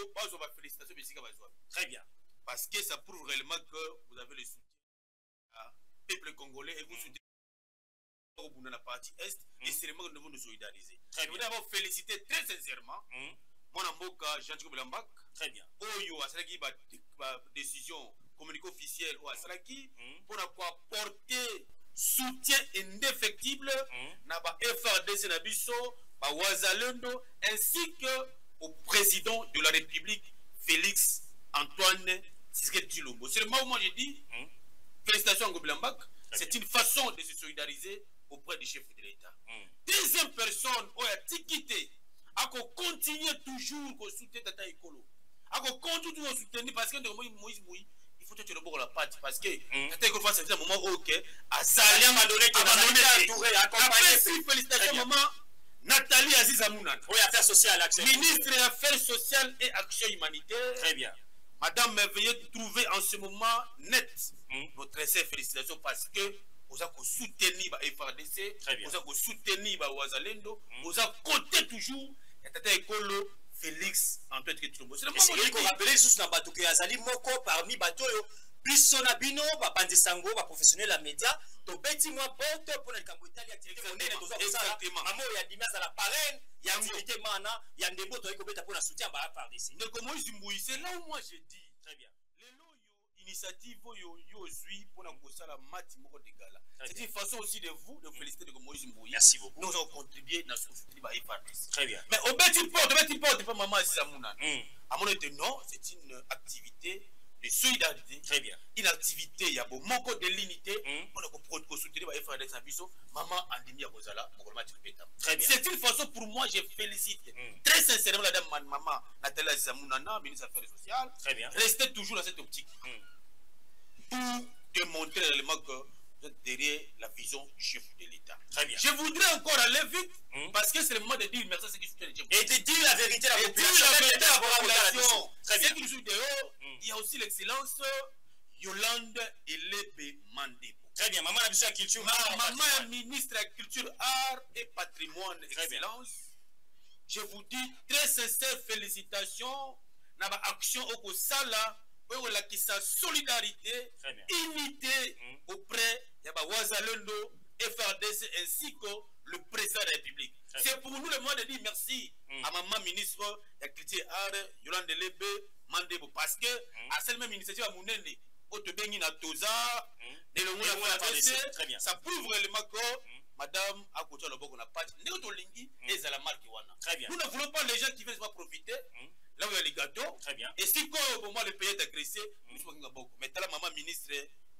Oyo, félicitations, Très bien. parce que ça prouve réellement que vous avez le soutien du peuple congolais et vous soutenez la partie Est, et c'est vraiment que nous nous solidariser. Je voudrais d'abord féliciter très sincèrement mon amboka Jean-Thibaut Belambak. Très bien. Oyo, Asalaki, décision communiquée officielle, ou Asalaki, pour apporter soutien indéfectible na ba FRDC na biso, ba Wazalendo, ainsi que au président de la République, Félix Antoine Tshisekedi Tshilombo. C'est le moment où moi j'ai dit, félicitations à Gobilambak, c'est une façon de se solidariser auprès du chef de l'État. Deuxième personne, Oya Tikité, à continuer toujours à soutenir Tata Ekolo. À continuer à soutenir parce que Moïse Moui, il faut que tu le la patte parce que Tata Ekolo face à un moment ok, à Salia Madonné, félicitations maman Nathalie Aziz Amounan. Oui, affaires sociales, ministre des Affaires sociales et Action humanitaire. Très bien. Madame, veuillez trouver en ce moment net votre essai. Félicitations parce que vous avez soutenu le FRDC, vous avez soutenu le Wazalendo, vous avez côté toujours Tata Ekolo Félix Antoine Tshilombo. C'est le moment de rappeler sous la bateau que Azali Moko parmi bateau plus son abino, bandi sango, professionnel la média, to beti moi porte pour le Cambodge activité on est exactement. Maman ya dimanche à la parraine, il y a activité mana, il y a des mots to beta pour la soutien ba FRDC. Donc comment Zimbouyi, c'est là où moi je dis très bien. Initiative yo zui pour la kosala mati moko de gala. C'est une façon aussi de vous de féliciter de Moïse Mbouyi. Merci beaucoup. Nous avons contribué dans ce soutenir par FRDC. Très bien. Mais au petit porte pas maman Zizamouna. À mon avis non, c'est une activité de solidarité. Très bien. Une activité il y a beaucoup manque de l'unité pour soutenir par FRDC abisso maman Andimi Kozala Mokolma Tchipeta. Très bien. C'est une façon pour moi je félicite très sincèrement la dame maman Nathalie Zizamouna, ministre des Affaires sociales. Très bien. Restez toujours dans cette optique. Pour démontrer réellement que vous êtes derrière la vision du chef de l'État. Très bien. Je voudrais encore aller vite parce que c'est le moment de dire merci à ceux qui soutiennent le chef. Et de dire la vérité à la population. C'est ce qui nous suit dehors. Il y a aussi l'excellence Yolande Elebe Mandebo. Très bien. Maman a la culture. Maman ministre de la culture, art et patrimoine. Excellence. Je vous dis très sincère félicitations. Dans l'action au Kosala. Qui sa solidarité, unité auprès de Wazalendo, FRDC ainsi que le président de la République. C'est pour nous le moment de dire merci à maman ministre de la culture art, Yolande Lebe, Mandebo, parce que à cette même initiative à Mounene, au Tebeni na Toza, ça prouve réellement que madame a côté le bon on a pas néotolingi et à la marque wana. Nous ne voulons pas les gens qui veulent pas profiter. Là où il y a les gâteaux. Très bien. Et si quand moi le pays est agressé, mais là maman ministre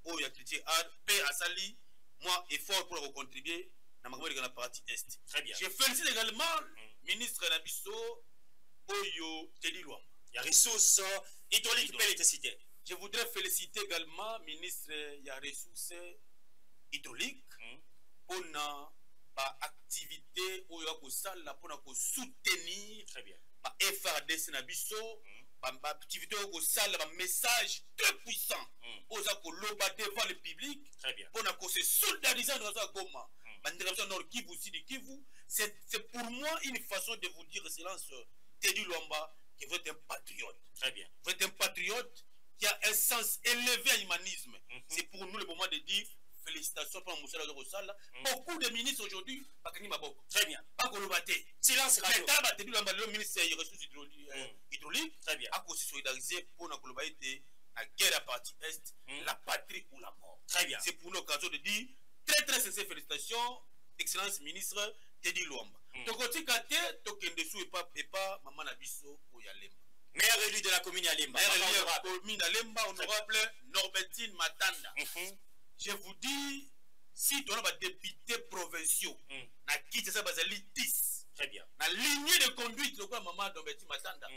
où il y a critiqué paix à Sali, moi effort pour contribuer dans la partie est. Très bien. Je félicite également ministre Nabiso Oyo Teddy Luam. Il y a ressources hydrauliques qui peuvent être citées. Je voudrais féliciter également ministre il y a ressources hydrauliques pour na activité où il y a pour soutenir. Très bien. FRDC na biso activité au salle un message très puissant aux akoloba devant le public pour se solidariser dans la Goma Nord Kivu Sud Kivu. C'est pour moi une façon de vous dire excellence Teddy Luamba que vous êtes un patriote. Très bien. Vous êtes un patriote qui a un sens élevé à l'humanisme. C'est pour nous le moment de dire félicitations pour Moussa Rosal. Beaucoup de ministres aujourd'hui, très bien. Pas Kolobate. Silence radio. Le ministre des ressources hydrauliques a aussi solidarisé pour la Kolobate, la guerre à partie Est, la patrie ou la mort. Très bien. C'est pour l'occasion de dire très très sincères félicitations, excellence ministre Teddy Luamba. Donc, on dit que Tokendessou et pas Maman Nabiso ou Yalemba. Maire élu de la commune Yalemba. Maire élu de la commune Yalemba, honorable Norbertine Matanda. Je vous dis, si tu as des députés provinciaux, na qui ça va 10. Très bien. La lignée de conduite, le quoi maman Norbertine Matanda,